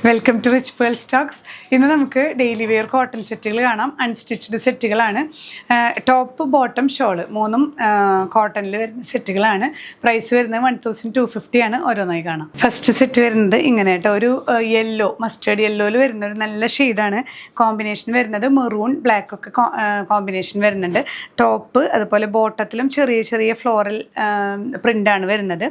Welcome to rich pearl stocks. ഇന്ന് നമുക്ക് daily wear cotton സെറ്റുകൾ കാണാം. അൺസ്റ്റിച്ച്ഡ് സെറ്റുകളാണ്. ടോപ്പ് ബോട്ടം ഷോള് മൂന്നും കോട്ടണിൽ വരുന്ന സെറ്റുകളാണ്. പ്രൈസ് വരുന്നത് 1250 ആണ്. ഓരോന്നായി കാണാം. ഫസ്റ്റ് സെറ്റ് വരുന്നത് ഇങ്ങനെ കേട്ടോ, ഒരു യെല്ലോ മസ്റ്റേർഡ് യെല്ലോയിൽ വരുന്ന ഒരു നല്ല ഷെയ്ഡാണ്. കോമ്പിനേഷൻ വരുന്നത് മെറൂൺ ബ്ലാക്ക് ഒക്കെ കോമ്പിനേഷൻ വരുന്നുണ്ട്. ടോപ്പ് അതുപോലെ ബോട്ടത്തിലും ചെറിയ ചെറിയ ഫ്ലോറൽ പ്രിൻ്റാണ് വരുന്നത്.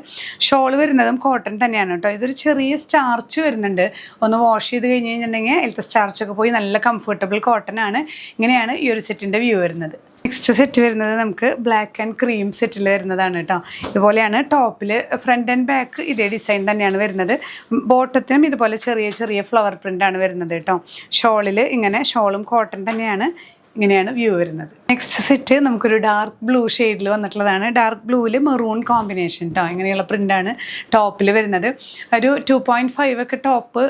ഷോള് വരുന്നതും കോട്ടൺ തന്നെയാണ് കേട്ടോ. ഇതൊരു ചെറിയ സ്റ്റാർച്ച് വരുന്നുണ്ട്. ഒന്ന് വാഷ് ചെയ്ത് കഴിഞ്ഞ് കഴിഞ്ഞിട്ടുണ്ടെങ്കിൽ അതിലത്തെ സ്റ്റാർച്ചൊക്കെ പോയി നല്ല കംഫർട്ടബിൾ കോട്ടൺ ആണ്. ഇങ്ങനെയാണ് ഈ ഒരു സെറ്റിൻ്റെ വ്യൂ വരുന്നത്. നെക്സ്റ്റ് സെറ്റ് വരുന്നത് നമുക്ക് ബ്ലാക്ക് ആൻഡ് ക്രീം സെറ്റിൽ വരുന്നതാണ് കേട്ടോ. ഇതുപോലെയാണ് ടോപ്പിൽ ഫ്രണ്ട് ആൻഡ് ബാക്ക് ഇതേ ഡിസൈൻ തന്നെയാണ് വരുന്നത്. ബോട്ടത്തിനും ഇതുപോലെ ചെറിയ ചെറിയ ഫ്ലവർ പ്രിൻ്റാണ് വരുന്നത് കേട്ടോ. ഷോളിൽ ഇങ്ങനെ ഷോളും കോട്ടൺ തന്നെയാണ്. ഇങ്ങനെയാണ് വ്യൂ വരുന്നത്. നെക്സ്റ്റ് സെറ്റ് നമുക്കൊരു ഡാർക്ക് ബ്ലൂ ഷെയ്ഡിൽ വന്നിട്ടുള്ളതാണ്. ഡാർക്ക് ബ്ലൂവിൽ മെറൂൺ കോമ്പിനേഷൻ കേട്ടോ. ഇങ്ങനെയുള്ള പ്രിൻ്റാണ് ടോപ്പിൽ വരുന്നത്. ഒരു 2.5 ഒക്കെ ടോപ്പ്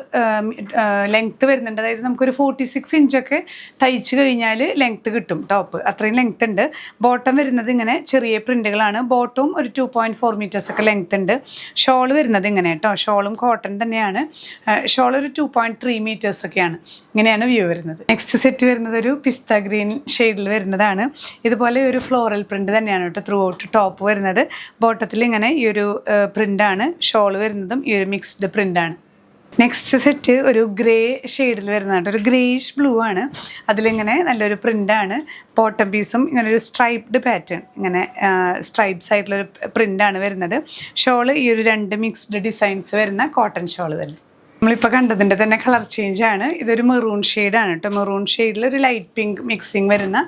ലെങ്ത്ത് വരുന്നുണ്ട്. അതായത് നമുക്കൊരു 46 ഇഞ്ചൊക്കെ തയ്ച്ച് കഴിഞ്ഞാൽ ലെങ്ത്ത് കിട്ടും. ടോപ്പ് അത്രയും ലെങ്ത്ത് ഉണ്ട്. ബോട്ടം വരുന്നത് ഇങ്ങനെ ചെറിയ പ്രിൻ്റുകളാണ്. ബോട്ടവും ഒരു 2.4 മീറ്റേഴ്സ് ഒക്കെ ലെങ്ത്ത് ഉണ്ട്. ഷോൾ വരുന്നത് ഇങ്ങനെ കേട്ടോ. ഷോളും കോട്ടൺ തന്നെയാണ്. ഷോൾ ഒരു 2.3 മീറ്റേഴ്സ് ഒക്കെയാണ്. ഇങ്ങനെയാണ് വ്യൂ വരുന്നത്. നെക്സ്റ്റ് സെറ്റ് വരുന്നത് ഒരു പിസ്ത ഗ്രീൻ ഷെയ്ഡിൽ വരുന്നതാണ്. ഇതുപോലെ ഒരു ഫ്ലോറൽ പ്രിന്റ് തന്നെയാണ് കേട്ടോ ത്രൂ ഔട്ട് ടോപ്പ് വരുന്നത്. ബോട്ടത്തിൽ ഇങ്ങനെ ഈ ഒരു പ്രിന്റാണ്. ഷോള് വരുന്നതും ഈ ഒരു മിക്സ്ഡ് പ്രിന്റാണ്. നെക്സ്റ്റ് സെറ്റ് ഒരു ഗ്രേ ഷെയ്ഡിൽ വരുന്നതാണ്. ഒരു ഗ്രേയിഷ് ബ്ലൂ ആണ്. അതിലിങ്ങനെ നല്ലൊരു പ്രിൻ്റാണ്. ബോട്ടം പീസും ഇങ്ങനെ ഒരു സ്ട്രൈപ്ഡ് പാറ്റേൺ, ഇങ്ങനെ സ്ട്രൈപ്സ് ആയിട്ടുള്ളൊരു പ്രിൻ്റാണ് വരുന്നത്. ഷോള് ഈ ഒരു 2 മിക്സ്ഡ് ഡിസൈൻസ് വരുന്ന കോട്ടൺ ഷോള് തന്നെ. നമ്മളിപ്പോൾ കണ്ടതിൻ്റെ തന്നെ കളർ ചേഞ്ച് ആണ്. ഇതൊരു മെറൂൺ ഷെയ്ഡാണ് കേട്ടോ. മെറൂൺ ഷെയ്ഡിൽ ഒരു ലൈറ്റ് പിങ്ക് മിക്സിങ് വരുന്ന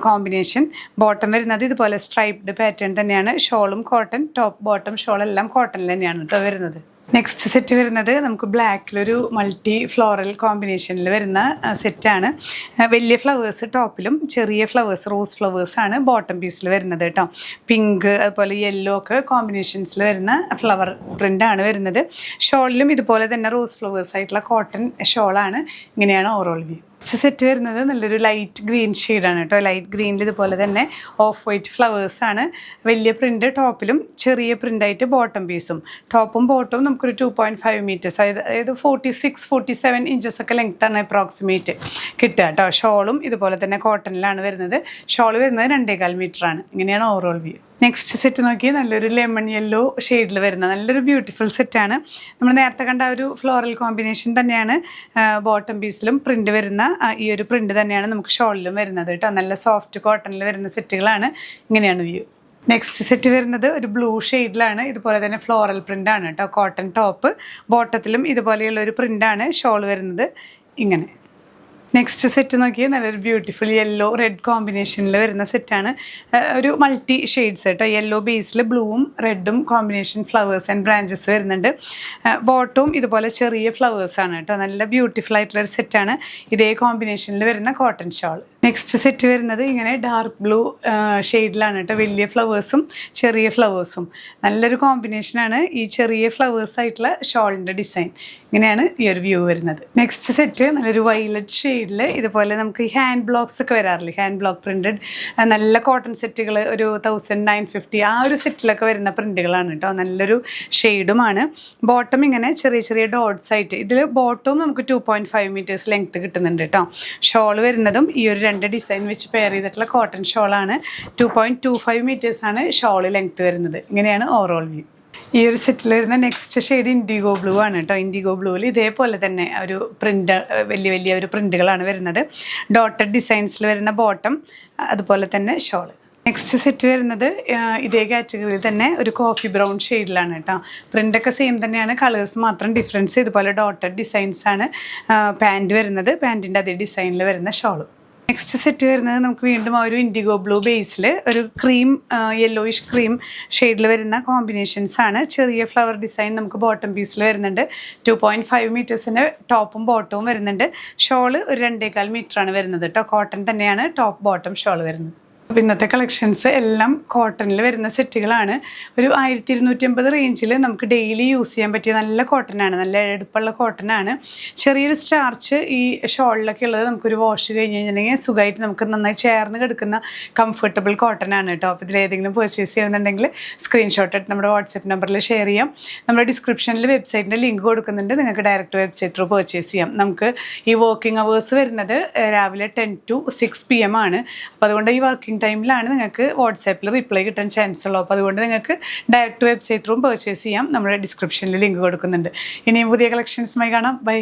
കോമ്പിനേഷൻ. ബോട്ടം വരുന്നത് ഇതുപോലെ സ്ട്രൈപ്ഡ് പാറ്റേൺ തന്നെയാണ്. ഷോളും കോട്ടൺ, ടോപ്പ് ബോട്ടം ഷോളെല്ലാം കോട്ടണിൽ തന്നെയാണ് കേട്ടോ വരുന്നത്. നെക്സ്റ്റ് സെറ്റ് വരുന്നത് നമുക്ക് ബ്ലാക്കിലൊരു മൾട്ടി ഫ്ലോറൽ കോമ്പിനേഷനിൽ വരുന്ന സെറ്റാണ്. വലിയ ഫ്ലവേഴ്സ് ടോപ്പിലും ചെറിയ ഫ്ലവേഴ്സ് റോസ് ഫ്ലവേഴ്സാണ് ബോട്ടം പീസിൽ വരുന്നത് കേട്ടോ. പിങ്ക് അതുപോലെ യെല്ലോ ഒക്കെ കോമ്പിനേഷൻസിൽ വരുന്ന ഫ്ലവർ പ്രിൻ്റാണ് വരുന്നത്. ഷോളിലും ഇതുപോലെ തന്നെ റോസ് ഫ്ലവേഴ്സ് ആയിട്ടുള്ള കോട്ടൺ ഷോളാണ്. ഇങ്ങനെയാണ് ഓവറോൾ വ്യൂ. സെറ്റ് വരുന്നത് നല്ലൊരു ലൈറ്റ് ഗ്രീൻ ഷെയ്ഡാണ് കേട്ടോ. ലൈറ്റ് ഗ്രീനിൽ ഇതുപോലെ തന്നെ ഓഫ് വൈറ്റ് ഫ്ലവേഴ്സാണ്. വലിയ പ്രിൻ്റ് ടോപ്പിലും ചെറിയ പ്രിൻ്റായിട്ട് ബോട്ടം പീസും. ടോപ്പും ബോട്ടവും നമുക്കൊരു 2.5 മീറ്റേഴ്സ്, അതായത് 46-47 ഇഞ്ചസ് ഒക്കെ ലെങ്ത്താണ് അപ്രോക്സിമേറ്റ് കിട്ടുക കേട്ടോ. ഷോളും ഇതുപോലെ തന്നെ കോട്ടണിലാണ് വരുന്നത്. ഷോൾ വരുന്നത് 2.25 മീറ്ററാണ്. ഇങ്ങനെയാണ് ഓവറോൾ വ്യൂ. നെക്സ്റ്റ് സെറ്റ് നോക്കി നല്ലൊരു ലെമൺ യെല്ലോ ഷെയ്ഡിൽ വരുന്ന നല്ലൊരു ബ്യൂട്ടിഫുൾ സെറ്റാണ്. നമ്മൾ നേരത്തെ കണ്ട ഒരു ഫ്ലോറൽ കോമ്പിനേഷൻ തന്നെയാണ് ബോട്ടം പീസിലും പ്രിൻ്റ് വരുന്ന ഈ ഒരു പ്രിൻ്റ് തന്നെയാണ് നമുക്ക് ഷോളിലും വരുന്നത് കേട്ടോ. നല്ല സോഫ്റ്റ് കോട്ടണിൽ വരുന്ന സെറ്റുകളാണ്. ഇങ്ങനെയാണ് വ്യൂ. നെക്സ്റ്റ് സെറ്റ് വരുന്നത് ഒരു ബ്ലൂ ഷെയ്ഡിലാണ്. ഇതുപോലെ തന്നെ ഫ്ലോറൽ പ്രിൻ്റാണ് കേട്ടോ. കോട്ടൺ ടോപ്പ്, ബോട്ടത്തിലും ഇതുപോലെയുള്ള ഒരു പ്രിൻ്റാണ്. ഷോൾ വരുന്നത് ഇങ്ങനെ. നെക്സ്റ്റ് സെറ്റ് നോക്കിയാൽ നല്ലൊരു ബ്യൂട്ടിഫുൾ യെല്ലോ റെഡ് കോമ്പിനേഷനിൽ വരുന്ന സെറ്റാണ്. ഒരു മൾട്ടി ഷെയ്ഡ്സ് കേട്ടോ. യെല്ലോ ബേസിൽ ബ്ലൂവും റെഡും കോമ്പിനേഷൻ ഫ്ലവേഴ്സ് ആൻഡ് ബ്രാഞ്ചസ് വരുന്നുണ്ട്. ബോട്ടവും ഇതുപോലെ ചെറിയ ഫ്ലവേഴ്സാണ് കേട്ടോ. നല്ല ബ്യൂട്ടിഫുൾ ആയിട്ടുള്ളൊരു സെറ്റാണ്. ഇതേ കോമ്പിനേഷനിൽ വരുന്ന കോട്ടൺ ഷോൾ. നെക്സ്റ്റ് സെറ്റ് വരുന്നത് ഇങ്ങനെ ഡാർക്ക് ബ്ലൂ ഷെയ്ഡിലാണ് കേട്ടോ. വലിയ ഫ്ലവേഴ്സും ചെറിയ ഫ്ലവേഴ്സും നല്ലൊരു കോമ്പിനേഷനാണ്. ഈ ചെറിയ ഫ്ലവേഴ്സ് ആയിട്ടുള്ള ഷോളിൻ്റെ ഡിസൈൻ. ഇങ്ങനെയാണ് ഈ ഒരു വ്യൂ വരുന്നത്. നെക്സ്റ്റ് സെറ്റ് നല്ലൊരു വയലറ്റ് ഷെയ്ഡിൽ ഇതുപോലെ നമുക്ക് ഈ ഹാൻഡ് ബ്ലോക്സ് ഒക്കെ വരാറില്ലേ, ഹാൻഡ് ബ്ലോക്ക് പ്രിൻറ്റഡ് നല്ല കോട്ടൺ സെറ്റുകൾ ഒരു 1950 ആ ഒരു സെറ്റിലൊക്കെ വരുന്ന പ്രിൻറ്റുകളാണ് കേട്ടോ. നല്ലൊരു ഷെയ്ഡുമാണ്. ബോട്ടം ഇങ്ങനെ ചെറിയ ചെറിയ ഡോട്ട്സ് ആയിട്ട്. ഇതിൽ ബോട്ടവും നമുക്ക് 2.5 മീറ്റേഴ്സ് ലെങ്ത്ത് കിട്ടുന്നുണ്ട് കേട്ടോ. ഷോൾ വരുന്നതും ഈ ഒരു 2 ഡിസൈൻ വെച്ച് പെയർ ചെയ്തിട്ടുള്ള കോട്ടൺ ഷോളാണ്. 2.25 മീറ്റേഴ്സാണ് ഷോൾ ലെങ്ത്ത് വരുന്നത്. ഇങ്ങനെയാണ് ഓവറോൾ വ്യൂ. ഈ ഒരു സെറ്റിൽ വരുന്ന നെക്സ്റ്റ് ഷെയ്ഡ് ഇൻഡിഗോ ബ്ലൂ ആണ് കേട്ടോ. ഇൻഡിഗോ ബ്ലൂവിൽ ഇതേപോലെ തന്നെ ഒരു പ്രിൻ്റ്, വലിയ വലിയ ഒരു പ്രിൻ്റുകളാണ് വരുന്നത്. ഡോട്ടഡ് ഡിസൈൻസിൽ വരുന്ന ബോട്ടം, അതുപോലെ തന്നെ ഷോള്. നെക്സ്റ്റ് സെറ്റ് വരുന്നത് ഇതേ കാറ്റഗറിയിൽ തന്നെ ഒരു കോഫി ബ്രൗൺ ഷെയ്ഡിലാണ് കേട്ടോ. പ്രിൻ്റൊക്കെ സെയിം തന്നെയാണ്, കളേഴ്സ് മാത്രം ഡിഫറൻസ്. ഇതുപോലെ ഡോട്ടഡ് ഡിസൈൻസാണ് പാൻറ്റ് വരുന്നത്. പാൻറ്റിൻ്റെ അതേ ഡിസൈനിൽ വരുന്ന ഷോളും. നെക്സ്റ്റ് സെറ്റ് വരുന്നത് നമുക്ക് വീണ്ടും ആ ഒരു ഇൻഡിഗോ ബ്ലൂ ബേസിൽ ഒരു ക്രീം യെല്ലോയിഷ് ക്രീം ഷെയ്ഡിൽ വരുന്ന കോമ്പിനേഷൻസ് ആണ്. ചെറിയ ഫ്ലവർ ഡിസൈൻ നമുക്ക് ബോട്ടം പീസിൽ വരുന്നുണ്ട്. 2.5 മീറ്റേഴ്സിൻ്റെ ടോപ്പും ബോട്ടവും വരുന്നുണ്ട്. ഷോള് ഒരു 2.25 മീറ്ററാണ് വരുന്നത് കേട്ടോ. കോട്ടൺ തന്നെയാണ് ടോപ്പ് ബോട്ടം ഷോൾ വരുന്നത്. അപ്പോൾ ഇന്നത്തെ കളക്ഷൻസ് എല്ലാം കോട്ടണിൽ വരുന്ന സെറ്റുകളാണ്. ഒരു 1250 റേഞ്ചിൽ നമുക്ക് ഡെയിലി യൂസ് ചെയ്യാൻ പറ്റിയ നല്ല കോട്ടനാണ്, നല്ല എടുപ്പുള്ള കോട്ടനാണ്. ചെറിയൊരു സ്റ്റാർച്ച് ഈ ഷോളിലൊക്കെ ഉള്ളത് നമുക്കൊരു വാഷ് കഴിഞ്ഞ് കഴിഞ്ഞിട്ടുണ്ടെങ്കിൽ സുഖമായിട്ട് നമുക്ക് നന്നായി ചേർന്ന് കിടക്കുന്ന കംഫർട്ടബിൾ കോട്ടനാണ് കേട്ടോ. അപ്പോൾ ഇതിലേതെങ്കിലും പർച്ചേസ് ചെയ്യുന്നുണ്ടെങ്കിൽ സ്ക്രീൻഷോട്ട് എടുത്ത് നമ്മുടെ വാട്സപ്പ് നമ്പറിൽ ഷെയർ ചെയ്യാം. നമ്മുടെ ഡിസ്ക്രിപ്ഷനിൽ വെബ്സൈറ്റിൻ്റെ ലിങ്ക് കൊടുക്കുന്നുണ്ട്, നിങ്ങൾക്ക് ഡയറക്റ്റ് വെബ്സൈറ്റ് ത്രൂ പർച്ചേസ് ചെയ്യാം. നമുക്ക് ഈ വർക്കിംഗ് അവേഴ്സ് വരുന്നത് രാവിലെ 10 to 6 PM ആണ്. അപ്പോൾ അതുകൊണ്ട് ഈ വർക്കിംഗ് ടൈമിലാണ് നിങ്ങൾക്ക് വാട്സാപ്പിൽ റിപ്ലൈ കിട്ടാൻ ചാൻസ് ഉള്ളൂ. അപ്പോൾ അതുകൊണ്ട് നിങ്ങൾക്ക് ഡയറക്റ്റ് വെബ്സൈറ്റ് ത്രൂ പർച്ചേസ് ചെയ്യാം. നമ്മുടെ ഡിസ്ക്രിപ്ഷനിൽ ലിങ്ക് കൊടുക്കുന്നുണ്ട്. ഇനിയും പുതിയ കളക്ഷൻസുമായി കാണാം. ബൈ.